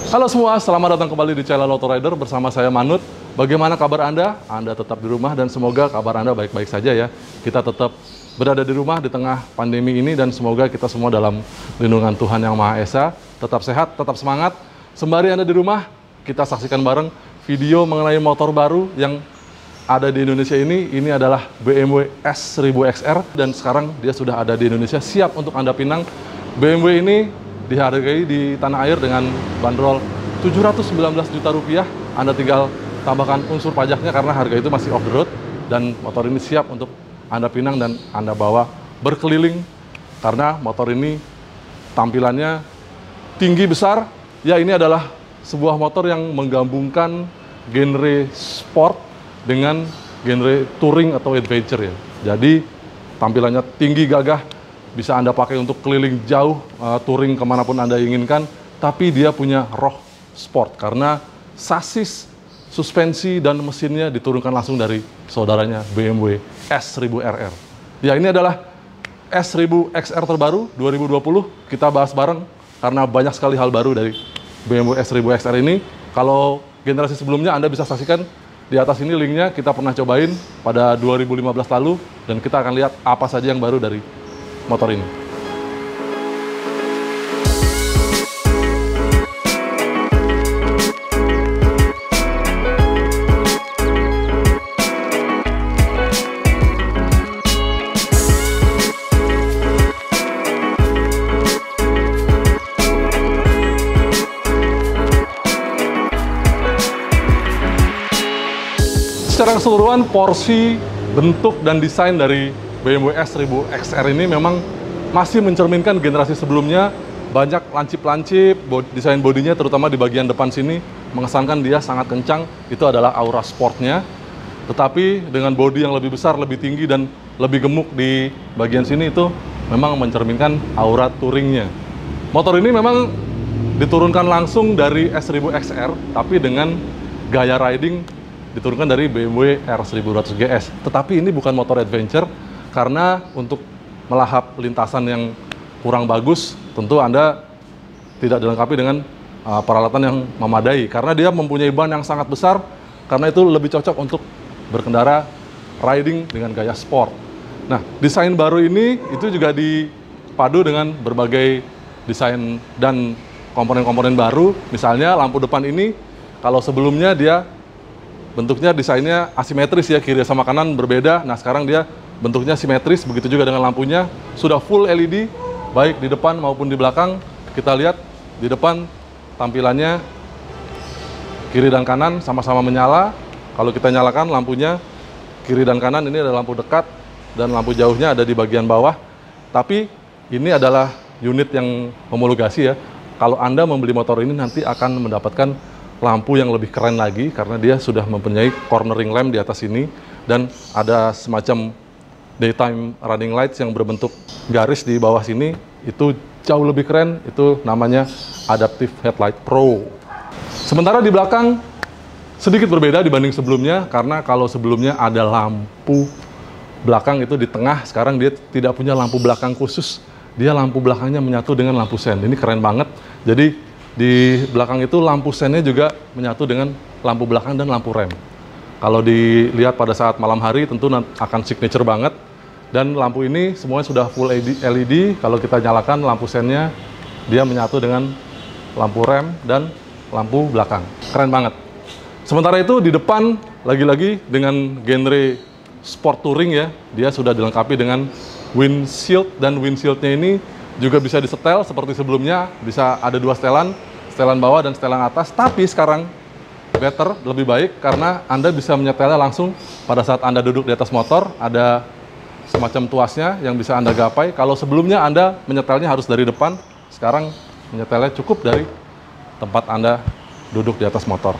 Halo semua, selamat datang kembali di channel Auto Rider bersama saya Manut. Bagaimana kabar Anda? Anda tetap di rumah dan semoga kabar Anda baik-baik saja ya. Kita tetap berada di rumah di tengah pandemi ini dan semoga kita semua dalam lindungan Tuhan Yang Maha Esa. Tetap sehat, tetap semangat. Sembari Anda di rumah, kita saksikan bareng video mengenai motor baru yang ada di Indonesia ini. Ini adalah BMW S1000XR dan sekarang dia sudah ada di Indonesia, siap untuk Anda pinang. BMW ini dihargai di tanah air dengan bandrol 719 juta rupiah. Anda tinggal tambahkan unsur pajaknya karena harga itu masih off the road dan motor ini siap untuk Anda pinang dan Anda bawa berkeliling karena motor ini tampilannya tinggi besar. Ya, ini adalah sebuah motor yang menggabungkan genre sport dengan genre touring atau adventure ya. Jadi tampilannya tinggi gagah, bisa Anda pakai untuk keliling jauh, touring kemanapun Anda inginkan. Tapi dia punya roh sport karena sasis, suspensi, dan mesinnya diturunkan langsung dari saudaranya BMW S1000RR. Ya, ini adalah S1000XR terbaru 2020. Kita bahas bareng karena banyak sekali hal baru dari BMW S1000XR ini. Kalau generasi sebelumnya Anda bisa saksikan di atas ini linknya, kita pernah cobain pada 2015 lalu dan kita akan lihat apa saja yang baru dari motor ini. Secara keseluruhan, porsi, bentuk, dan desain dari BMW S1000XR ini memang masih mencerminkan generasi sebelumnya. Banyak lancip-lancip, desain bodinya terutama di bagian depan sini mengesankan dia sangat kencang. Itu adalah aura sportnya. Tetapi dengan bodi yang lebih besar, lebih tinggi, dan lebih gemuk di bagian sini itu memang mencerminkan aura touringnya. Motor ini memang diturunkan langsung dari S1000XR, tapi dengan gaya riding diturunkan dari BMW R1200 GS. Tetapi ini bukan motor adventure, karena untuk melahap lintasan yang kurang bagus, tentu Anda tidak dilengkapi dengan peralatan yang memadai. Karena dia mempunyai ban yang sangat besar, karena itu lebih cocok untuk berkendara riding dengan gaya sport. Nah, desain baru ini itu juga dipadu dengan berbagai desain dan komponen-komponen baru. Misalnya lampu depan ini, kalau sebelumnya dia bentuknya desainnya asimetris ya, kiri sama kanan berbeda. Nah, sekarang dia bentuknya simetris, begitu juga dengan lampunya. Sudah full LED, baik di depan maupun di belakang. Kita lihat di depan tampilannya kiri dan kanan sama-sama menyala. Kalau kita nyalakan lampunya kiri dan kanan, ini ada lampu dekat dan lampu jauhnya ada di bagian bawah. Tapi ini adalah unit yang homologasi ya. Kalau Anda membeli motor ini nanti akan mendapatkan lampu yang lebih keren lagi karena dia sudah mempunyai cornering lamp di atas ini dan ada semacam daytime running lights yang berbentuk garis di bawah sini. Itu jauh lebih keren, itu namanya Adaptive Headlight Pro. Sementara di belakang sedikit berbeda dibanding sebelumnya, karena kalau sebelumnya ada lampu belakang itu di tengah, sekarang dia tidak punya lampu belakang khusus. Dia lampu belakangnya menyatu dengan lampu sen. Ini keren banget. Jadi di belakang itu lampu sennya juga menyatu dengan lampu belakang dan lampu rem. Kalau dilihat pada saat malam hari tentu akan signature banget. Dan lampu ini semuanya sudah full LED. Kalau kita nyalakan lampu sennya, dia menyatu dengan lampu rem dan lampu belakang. Keren banget. Sementara itu di depan, lagi-lagi dengan genre sport touring ya, dia sudah dilengkapi dengan windshield. Dan windshieldnya ini juga bisa disetel seperti sebelumnya. Bisa ada dua setelan bawah dan setelan atas. Tapi sekarang better, lebih baik, karena Anda bisa menyetelnya langsung pada saat Anda duduk di atas motor. Ada semacam tuasnya yang bisa Anda gapai. Kalau sebelumnya Anda menyetelnya harus dari depan, sekarang menyetelnya cukup dari tempat Anda duduk di atas motor.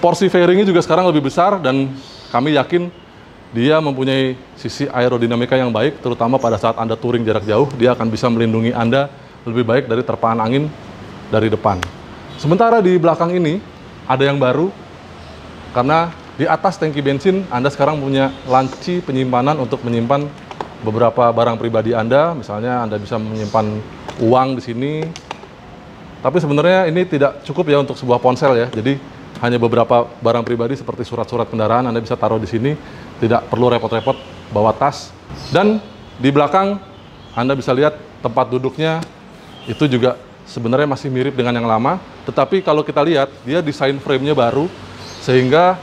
Porsi fairingnya juga sekarang lebih besar dan kami yakin dia mempunyai sisi aerodinamika yang baik, terutama pada saat Anda touring jarak jauh. Dia akan bisa melindungi Anda lebih baik dari terpaan angin dari depan. Sementara di belakang ini ada yang baru, karena di atas tangki bensin Anda sekarang punya laci penyimpanan untuk menyimpan beberapa barang pribadi Anda. Misalnya Anda bisa menyimpan uang di sini, Tapi sebenarnya ini tidak cukup ya untuk sebuah ponsel ya. Jadi hanya beberapa barang pribadi seperti surat-surat kendaraan Anda bisa taruh di sini, tidak perlu repot-repot bawa tas. Dan di belakang Anda bisa lihat tempat duduknya itu juga sebenarnya masih mirip dengan yang lama, tetapi kalau kita lihat dia desain frame-nya baru sehingga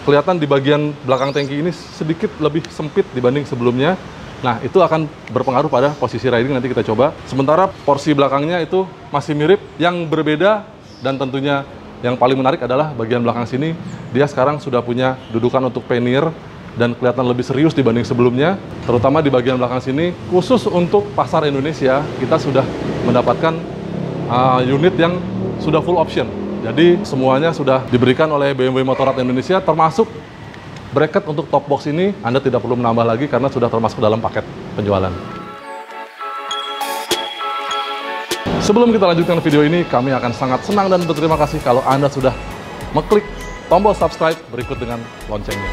kelihatan di bagian belakang tangki ini sedikit lebih sempit dibanding sebelumnya. Nah, itu akan berpengaruh pada posisi riding, nanti kita coba. Sementara porsi belakangnya itu masih mirip, yang berbeda dan tentunya yang paling menarik adalah bagian belakang sini, dia sekarang sudah punya dudukan untuk pannier dan kelihatan lebih serius dibanding sebelumnya, terutama di bagian belakang sini. Khusus untuk pasar Indonesia, kita sudah mendapatkan unit yang sudah full option. Jadi semuanya sudah diberikan oleh BMW Motorrad Indonesia, termasuk bracket untuk top box ini Anda tidak perlu menambah lagi karena sudah termasuk dalam paket penjualan. Sebelum kita lanjutkan video ini, kami akan sangat senang dan berterima kasih kalau Anda sudah mengklik tombol subscribe berikut dengan loncengnya.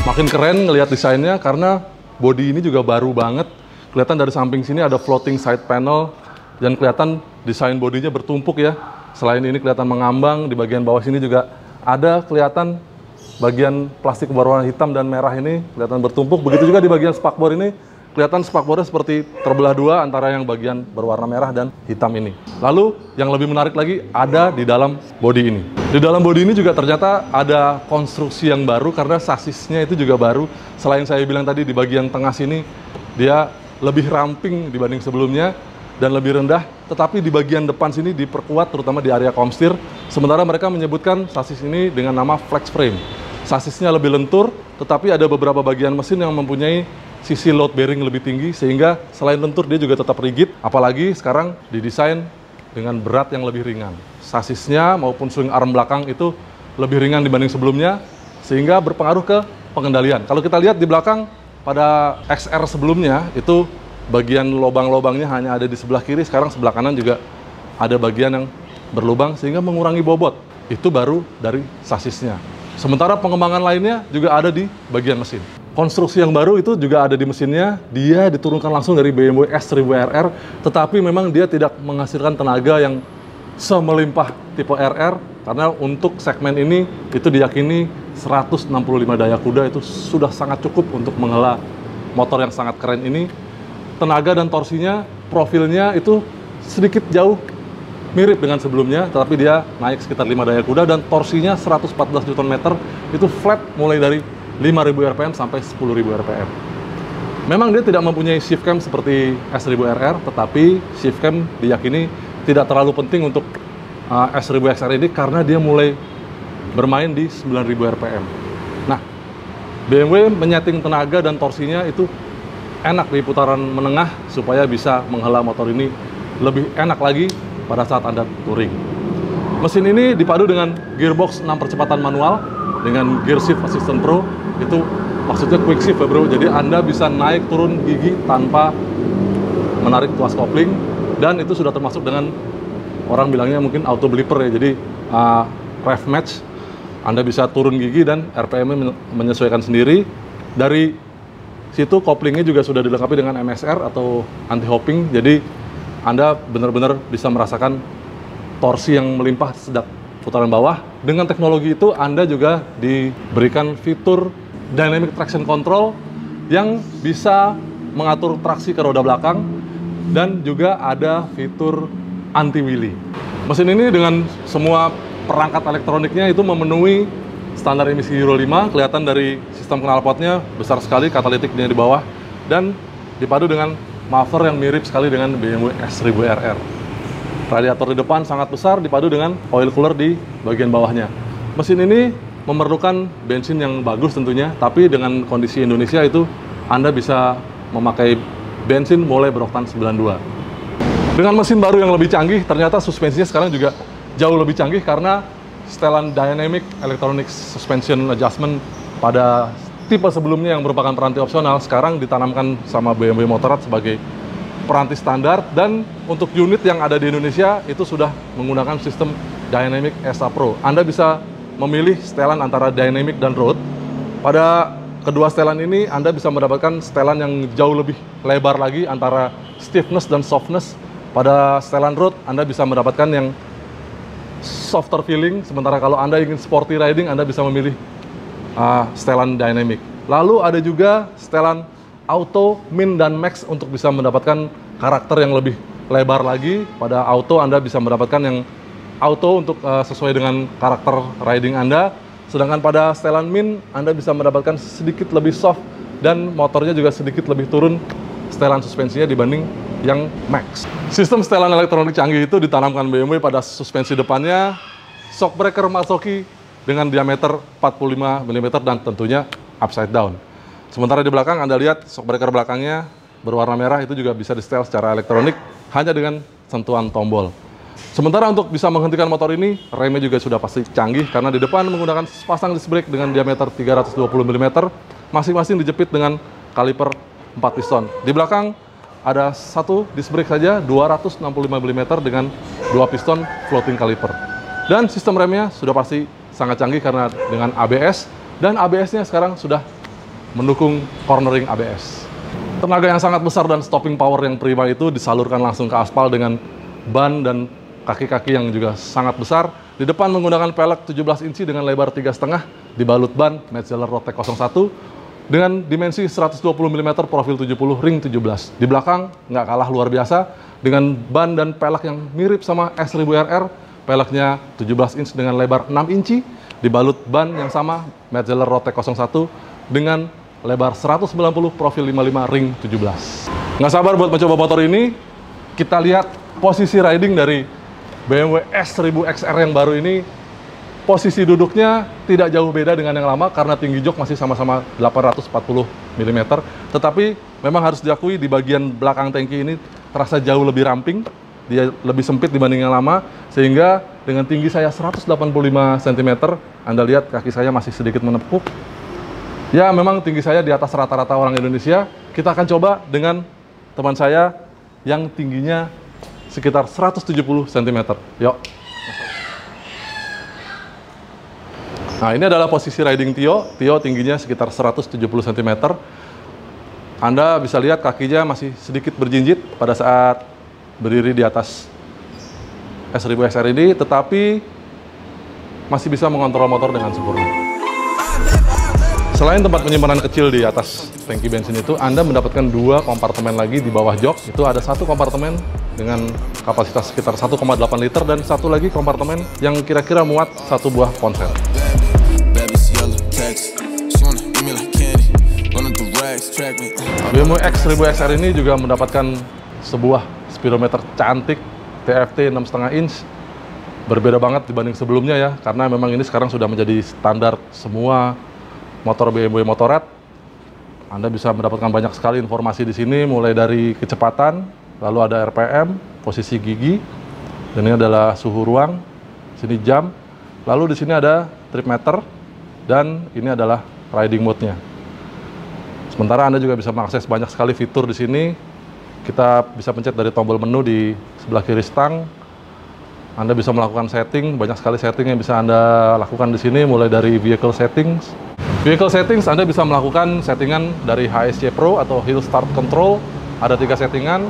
Makin keren ngelihat desainnya karena bodi ini juga baru banget. Kelihatan dari samping sini ada floating side panel dan kelihatan desain bodinya bertumpuk ya. Selain ini kelihatan mengambang, di bagian bawah sini juga ada kelihatan bagian plastik berwarna hitam dan merah ini kelihatan bertumpuk. Begitu juga di bagian spakbor ini kelihatan spakbornya seperti terbelah dua antara yang bagian berwarna merah dan hitam ini. Lalu yang lebih menarik lagi ada di dalam bodi ini. Di dalam bodi ini juga ternyata ada konstruksi yang baru karena sasisnya itu juga baru. Selain saya bilang tadi di bagian tengah sini dia lebih ramping dibanding sebelumnya dan lebih rendah, tetapi di bagian depan sini diperkuat terutama di area komstir. Sementara mereka menyebutkan sasis ini dengan nama flex frame. Sasisnya lebih lentur, tetapi ada beberapa bagian mesin yang mempunyai sisi load bearing lebih tinggi sehingga selain lentur dia juga tetap rigid, apalagi sekarang didesain dengan berat yang lebih ringan. Sasisnya maupun swing arm belakang itu lebih ringan dibanding sebelumnya sehingga berpengaruh ke pengendalian. Kalau kita lihat di belakang pada XR sebelumnya itu bagian lubang-lubangnya hanya ada di sebelah kiri, sekarang sebelah kanan juga ada bagian yang berlubang sehingga mengurangi bobot. Itu baru dari sasisnya. Sementara pengembangan lainnya juga ada di bagian mesin. Konstruksi yang baru itu juga ada di mesinnya, dia diturunkan langsung dari BMW S1000RR, tetapi memang dia tidak menghasilkan tenaga yang semelimpah tipe RR, karena untuk segmen ini itu diyakini 165 daya kuda itu sudah sangat cukup untuk menghela motor yang sangat keren ini. Tenaga dan torsinya, profilnya itu sedikit jauh mirip dengan sebelumnya, tetapi dia naik sekitar 5 daya kuda dan torsinya 114 Nm itu flat mulai dari 5.000 rpm sampai 10.000 rpm. Memang dia tidak mempunyai shift cam seperti S1000RR, tetapi shift cam diyakini tidak terlalu penting untuk S1000XR ini karena dia mulai bermain di 9.000 rpm. Nah, BMW menyeting tenaga dan torsinya itu enak di putaran menengah supaya bisa menghela motor ini lebih enak lagi pada saat Anda touring. Mesin ini dipadu dengan gearbox 6 percepatan manual dengan Gear Shift Assistant Pro. Itu maksudnya quick shift ya bro, jadi Anda bisa naik turun gigi tanpa menarik tuas kopling, dan itu sudah termasuk dengan orang bilangnya mungkin auto blipper ya, jadi rev match, Anda bisa turun gigi dan RPM-nya menyesuaikan sendiri. Dari situ koplingnya juga sudah dilengkapi dengan MSR atau anti hopping, jadi Anda benar-benar bisa merasakan torsi yang melimpah sejak putaran bawah. Dengan teknologi itu Anda juga diberikan fitur Dynamic Traction Control yang bisa mengatur traksi ke roda belakang dan juga ada fitur anti-wheelie. Mesin ini dengan semua perangkat elektroniknya itu memenuhi standar emisi Euro 5, kelihatan dari sistem knalpotnya besar sekali, katalitiknya di bawah, dan dipadu dengan muffler yang mirip sekali dengan BMW S1000RR. Radiator di depan sangat besar, dipadu dengan oil cooler di bagian bawahnya. Mesin ini memerlukan bensin yang bagus tentunya, tapi dengan kondisi Indonesia itu Anda bisa memakai bensin mulai beroktan 92. Dengan mesin baru yang lebih canggih, ternyata suspensinya sekarang juga jauh lebih canggih karena setelan Dynamic Electronic Suspension Adjustment pada tipe sebelumnya yang merupakan peranti opsional, sekarang ditanamkan sama BMW Motorrad sebagai peranti standar, dan untuk unit yang ada di Indonesia itu sudah menggunakan sistem Dynamic SA Pro. Anda bisa memilih setelan antara Dynamic dan Road. Pada kedua setelan ini Anda bisa mendapatkan setelan yang jauh lebih lebar lagi antara stiffness dan softness. Pada setelan road Anda bisa mendapatkan yang softer feeling, sementara kalau Anda ingin sporty riding Anda bisa memilih setelan dynamic. Lalu ada juga setelan auto, min, dan max untuk bisa mendapatkan karakter yang lebih lebar lagi. Pada auto Anda bisa mendapatkan yang auto untuk sesuai dengan karakter riding Anda. Sedangkan pada setelan min, Anda bisa mendapatkan sedikit lebih soft dan motornya juga sedikit lebih turun setelan suspensinya dibanding yang max. Sistem setelan elektronik canggih itu ditanamkan BMW pada suspensi depannya, shock breaker Marzocchi dengan diameter 45 mm dan tentunya upside down. Sementara di belakang Anda lihat shock breaker belakangnya berwarna merah, itu juga bisa di-setel secara elektronik hanya dengan sentuhan tombol. Sementara untuk bisa menghentikan motor ini, remnya juga sudah pasti canggih karena di depan menggunakan sepasang disc brake dengan diameter 320 mm, masing-masing dijepit dengan kaliper 4 piston. Di belakang ada satu disc brake saja 265 mm dengan 2 piston floating caliper. Dan sistem remnya sudah pasti sangat canggih karena dengan ABS, dan ABS-nya sekarang sudah mendukung cornering ABS. Tenaga yang sangat besar dan stopping power yang prima itu disalurkan langsung ke aspal dengan ban dan kaki-kaki yang juga sangat besar. Di depan menggunakan pelek 17 inci dengan lebar 3,5 dibalut ban Metzeler Rotek 01 dengan dimensi 120 mm profil 70 ring 17. Di belakang nggak kalah luar biasa dengan ban dan pelek yang mirip sama S1000RR, peleknya 17 inch dengan lebar 6 inci dibalut ban yang sama Metzeler Rotek 01 dengan lebar 190 profil 55 ring 17. Nggak sabar buat mencoba motor ini. Kita lihat posisi riding dari BMW S1000 XR yang baru ini. Posisi duduknya tidak jauh beda dengan yang lama karena tinggi jok masih sama-sama 840 mm. Tetapi memang harus diakui di bagian belakang tangki ini terasa jauh lebih ramping, dia lebih sempit dibanding yang lama, sehingga dengan tinggi saya 185 cm, Anda lihat kaki saya masih sedikit menepuk. Ya, memang tinggi saya di atas rata-rata orang Indonesia. Kita akan coba dengan teman saya yang tingginya sekitar 170 cm. Yuk. Nah, ini adalah posisi riding Tio. Tio tingginya sekitar 170 cm. Anda bisa lihat kakinya masih sedikit berjinjit pada saat berdiri di atas S1000 XR ini, tetapi masih bisa mengontrol motor dengan sempurna. Selain tempat penyimpanan kecil di atas tangki bensin itu, Anda mendapatkan 2 kompartemen lagi di bawah jok. Itu ada satu kompartemen dengan kapasitas sekitar 1,8 liter dan satu lagi kompartemen yang kira-kira muat satu buah ponsel. BMW X1000 XR ini juga mendapatkan sebuah speedometer cantik TFT 6,5 inch. Berbeda banget dibanding sebelumnya ya, karena memang ini sekarang sudah menjadi standar semua motor BMW Motorrad. Anda bisa mendapatkan banyak sekali informasi di sini, mulai dari kecepatan, lalu ada RPM, posisi gigi, dan ini adalah suhu ruang, sini jam, lalu di sini ada trip meter, dan ini adalah riding mode-nya. Sementara Anda juga bisa mengakses banyak sekali fitur di sini. Kita bisa pencet dari tombol menu di sebelah kiri stang. Anda bisa melakukan setting, banyak sekali setting yang bisa Anda lakukan di sini, mulai dari vehicle settings. Vehicle settings, Anda bisa melakukan settingan dari HSC Pro atau Hill Start Control. Ada 3 settingan,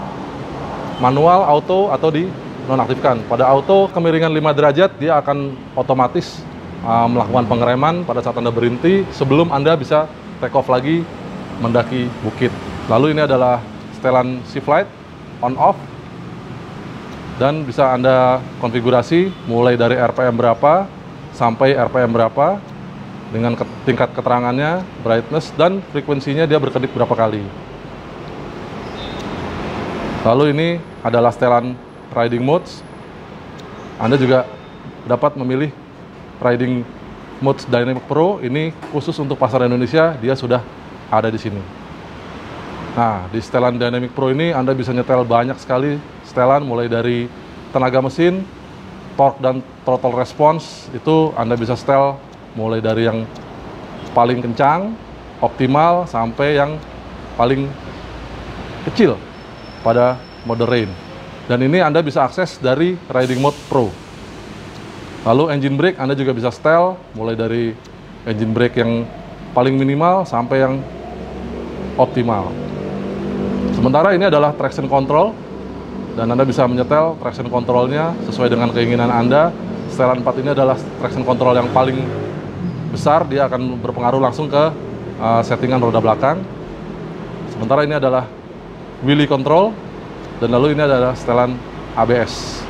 manual, auto, atau di nonaktifkan. Pada auto, kemiringan 5 derajat, dia akan otomatis melakukan pengereman pada saat Anda berhenti, sebelum Anda bisa take off lagi, mendaki bukit. Lalu ini adalah setelan shift light, on off, dan bisa Anda konfigurasi mulai dari RPM berapa, sampai RPM berapa, dengan tingkat keterangannya, brightness, dan frekuensinya dia berkedip berapa kali. Lalu ini adalah setelan riding modes. Anda juga dapat memilih riding mode Dynamic Pro. Ini khusus untuk pasar Indonesia, dia sudah ada di sini. Nah, di setelan Dynamic Pro ini Anda bisa nyetel banyak sekali setelan, mulai dari tenaga mesin, torque dan throttle response, itu Anda bisa setel mulai dari yang paling kencang, optimal, sampai yang paling kecil pada mode rain. Dan ini Anda bisa akses dari Riding Mode Pro. Lalu engine brake Anda juga bisa setel mulai dari engine brake yang paling minimal sampai yang optimal. Sementara ini adalah traction control, dan Anda bisa menyetel traction controlnya sesuai dengan keinginan Anda. Setelan 4 ini adalah traction control yang paling besar, dia akan berpengaruh langsung ke settingan roda belakang. Sementara ini adalah wheelie control, dan lalu ini adalah setelan ABS.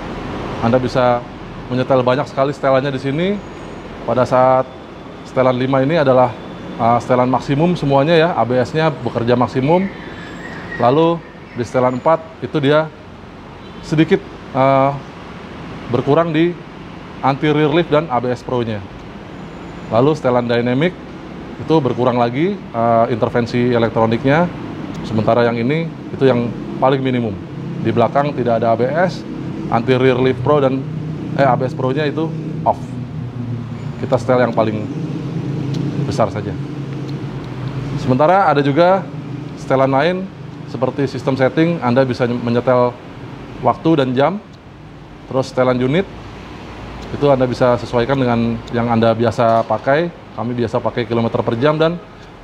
Anda bisa menyetel banyak sekali setelannya di sini. Pada saat setelan 5 ini adalah setelan maksimum semuanya ya, ABS-nya bekerja maksimum. Lalu di setelan 4 itu dia sedikit berkurang di anti rear lift dan ABS Pro-nya. Lalu setelan dynamic itu berkurang lagi intervensi elektroniknya. Sementara yang ini itu yang paling minimum. Di belakang tidak ada ABS, anti rear lift Pro dan ABS Pro-nya itu off. Kita setel yang paling besar saja. Sementara ada juga setelan lain seperti sistem setting, Anda bisa menyetel waktu dan jam. Terus setelan unit itu Anda bisa sesuaikan dengan yang Anda biasa pakai. Kami biasa pakai kilometer per jam dan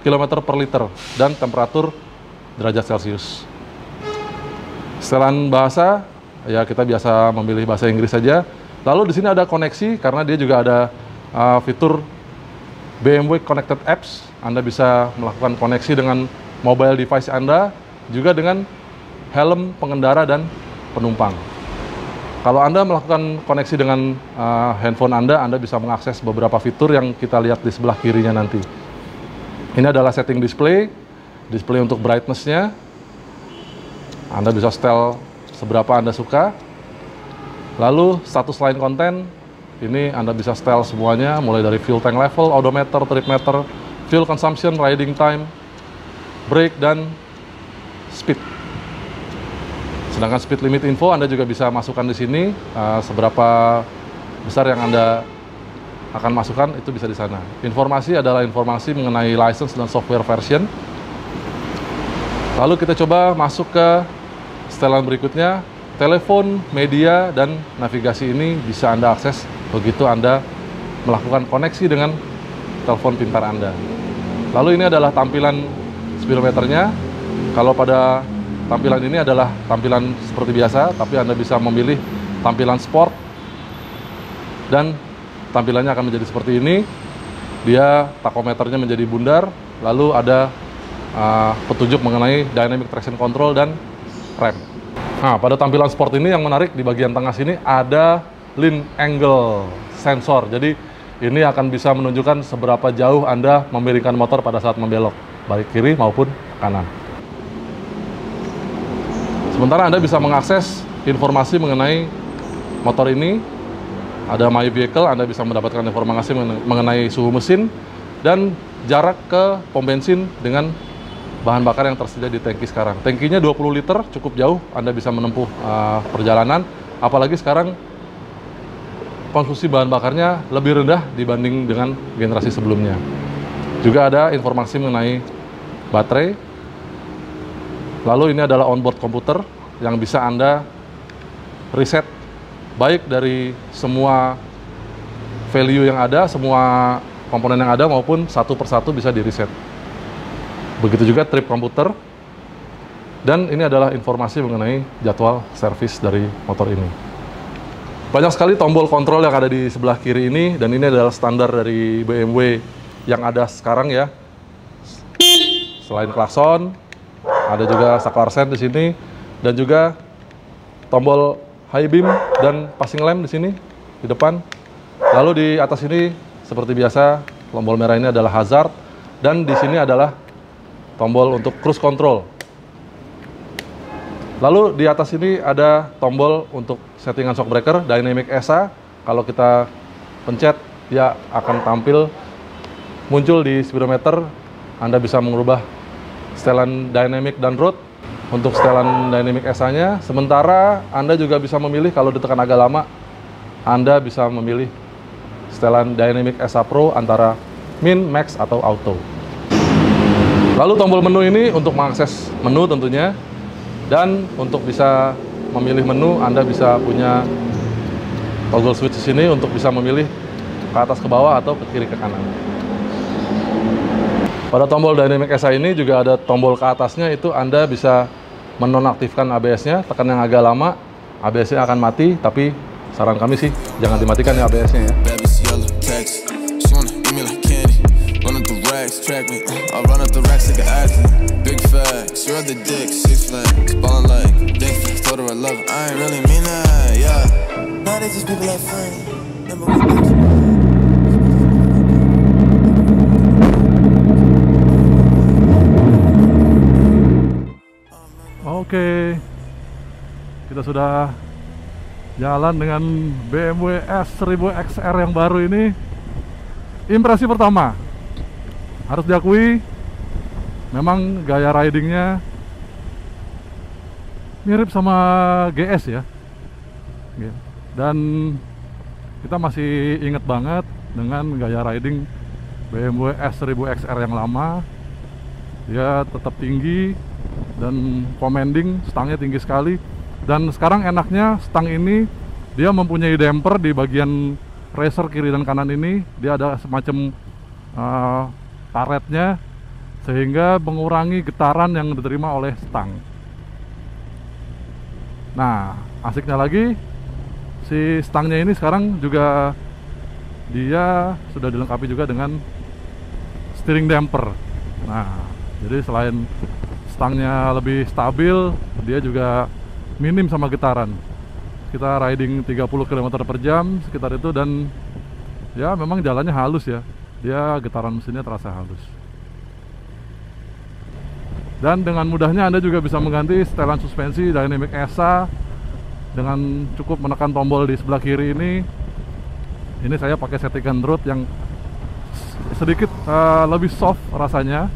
kilometer per liter, dan temperatur derajat Celcius. Setelan bahasa, ya kita biasa memilih bahasa Inggris saja. Lalu di sini ada koneksi, karena dia juga ada fitur BMW Connected Apps. Anda bisa melakukan koneksi dengan mobile device Anda, juga dengan helm pengendara dan penumpang. Kalau Anda melakukan koneksi dengan handphone Anda bisa mengakses beberapa fitur yang kita lihat di sebelah kirinya nanti. Ini adalah setting display untuk brightness-nya. Anda bisa setel seberapa Anda suka. Lalu status line konten, ini Anda bisa setel semuanya, mulai dari fuel tank level, odometer, trip meter, fuel consumption, riding time, brake, dan speed. Sedangkan speed limit info Anda juga bisa masukkan di sini, seberapa besar yang Anda akan masukkan itu bisa di sana. Informasi adalah informasi mengenai license dan software version. Lalu kita coba masuk ke setelan berikutnya. Telepon, media, dan navigasi ini bisa Anda akses begitu Anda melakukan koneksi dengan telepon pintar Anda. Lalu ini adalah tampilan speedometernya. Kalau pada tampilan ini adalah tampilan seperti biasa, tapi Anda bisa memilih tampilan sport, dan tampilannya akan menjadi seperti ini. Dia takometernya menjadi bundar, lalu ada petunjuk mengenai dynamic traction control dan rem. Nah, pada tampilan sport ini yang menarik di bagian tengah sini ada lean angle sensor. Jadi ini akan bisa menunjukkan seberapa jauh Anda memiringkan motor pada saat membelok, baik kiri maupun kanan. Sementara Anda bisa mengakses informasi mengenai motor ini. Ada My Vehicle, Anda bisa mendapatkan informasi mengenai suhu mesin dan jarak ke pom bensin dengan bahan bakar yang tersedia di tangki sekarang. Tangkinya 20 liter, cukup jauh Anda bisa menempuh perjalanan. Apalagi sekarang konsumsi bahan bakarnya lebih rendah dibanding dengan generasi sebelumnya. Juga ada informasi mengenai baterai. Lalu ini adalah onboard komputer yang bisa Anda reset baik dari semua value yang ada, semua komponen yang ada, maupun satu persatu bisa di reset. Begitu juga trip komputer. Dan ini adalah informasi mengenai jadwal servis dari motor ini. Banyak sekali tombol kontrol yang ada di sebelah kiri ini, dan ini adalah standar dari BMW yang ada sekarang ya. Selain klakson, ada juga saklar sen di sini, dan juga tombol high beam dan passing lamp di sini di depan. Lalu di atas ini seperti biasa tombol merah ini adalah hazard, dan di sini adalah tombol untuk cruise control. Lalu di atas ini ada tombol untuk settingan shock breaker dynamic ESA. Kalau kita pencet, dia akan tampil muncul di speedometer. Anda bisa mengubah setelan dynamic dan road untuk setelan dynamic ESA-nya. Sementara Anda juga bisa memilih, kalau ditekan agak lama, Anda bisa memilih setelan dynamic ESA Pro antara min, max, atau auto. Lalu tombol menu ini untuk mengakses menu tentunya, dan untuk bisa memilih menu Anda bisa punya toggle switch di sini untuk bisa memilih ke atas ke bawah atau ke kiri ke kanan. Pada tombol Dynamic SI ini juga ada tombol ke atasnya, itu Anda bisa menonaktifkan ABS-nya, tekan yang agak lama, ABS-nya akan mati, tapi saran kami sih jangan dimatikan ya ABS-nya ya. Oke, kita sudah jalan dengan BMW S1000 XR yang baru ini. Impresi pertama, harus diakui, memang gaya ridingnya mirip sama GS ya. Dan kita masih inget banget dengan gaya riding BMW S1000 XR yang lama. Dia tetap tinggi dan commanding, stangnya tinggi sekali. Dan sekarang enaknya stang ini dia mempunyai damper di bagian racer kiri dan kanan ini. Dia ada semacam karetnya sehingga mengurangi getaran yang diterima oleh stang. Nah, asiknya lagi, si stangnya ini sekarang juga dia sudah dilengkapi juga dengan steering damper. Nah, jadi selain stangnya lebih stabil, dia juga minim sama getaran. Kita riding 30 km per jam sekitar itu, dan ya memang jalannya halus ya. Dia getaran mesinnya terasa halus. Dan dengan mudahnya Anda juga bisa mengganti setelan suspensi Dynamic ESA dengan cukup menekan tombol di sebelah kiri ini. Ini saya pakai settingan road yang sedikit lebih soft rasanya.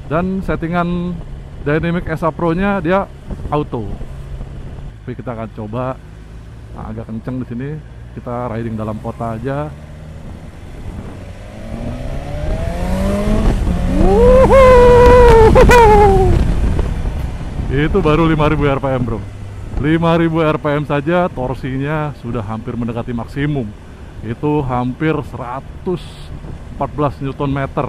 Dan settingan Dynamic ESA Pro-nya dia auto. Tapi kita akan coba agak kenceng di sini. Kita riding dalam kota aja. Itu baru 5000 rpm bro. 5000 rpm saja torsinya sudah hampir mendekati maksimum. Itu hampir 114 Nm.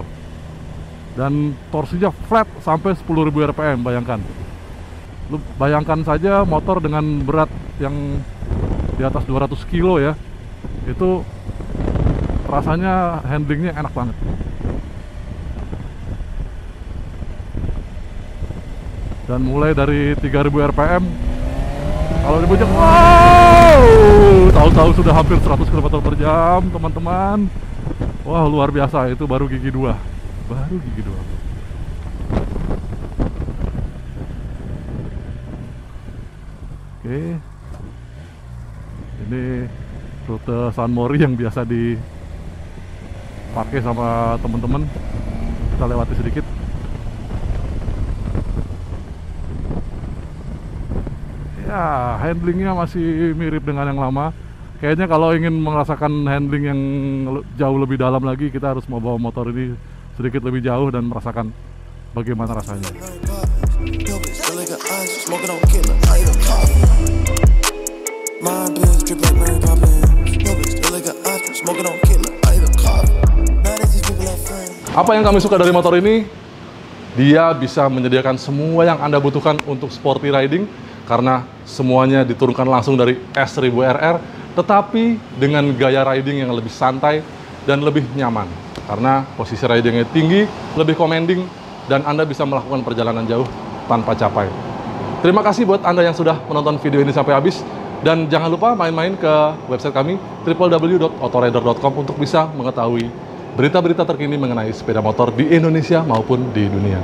Dan torsinya flat sampai 10.000 rpm, bayangkan. Lu bayangkan saja motor dengan berat yang di atas 200 kilo ya. Itu rasanya handlingnya enak banget. Dan mulai dari 3000 rpm, kalau dibujak, wow, tahu-tahu sudah hampir 100 km per jam teman-teman. Wah, luar biasa. Itu baru gigi 2. Baru gigi 2. Oke, ini rute San Mori yang biasa dipakai sama teman-teman. Kita lewati sedikit. Ya, handlingnya masih mirip dengan yang lama. Kayaknya kalau ingin merasakan handling yang jauh lebih dalam lagi, kita harus membawa motor ini sedikit lebih jauh dan merasakan bagaimana rasanya. Apa yang kami suka dari motor ini? Dia bisa menyediakan semua yang Anda butuhkan untuk sporty riding, karena semuanya diturunkan langsung dari S1000RR, tetapi dengan gaya riding yang lebih santai dan lebih nyaman. Karena posisi ridingnya tinggi, lebih commanding, dan Anda bisa melakukan perjalanan jauh tanpa capek. Terima kasih buat Anda yang sudah menonton video ini sampai habis. Dan jangan lupa main-main ke website kami www.autorider.com untuk bisa mengetahui berita-berita terkini mengenai sepeda motor di Indonesia maupun di dunia.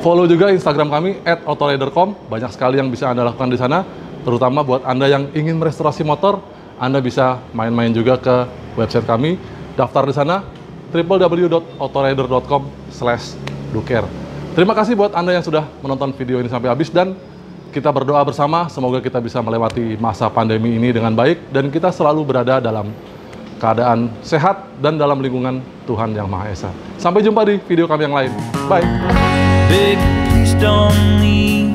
Follow juga Instagram kami @autorider.com. Banyak sekali yang bisa Anda lakukan di sana, terutama buat Anda yang ingin merestorasi motor. Anda bisa main-main juga ke website kami, daftar di sana www.autorider.com/duker. Terima kasih buat Anda yang sudah menonton video ini sampai habis, dan kita berdoa bersama semoga kita bisa melewati masa pandemi ini dengan baik dan kita selalu berada dalam keadaan sehat dan dalam lingkungan Tuhan Yang Maha Esa. Sampai jumpa di video kami yang lain. Bye. Baby, please don't leave.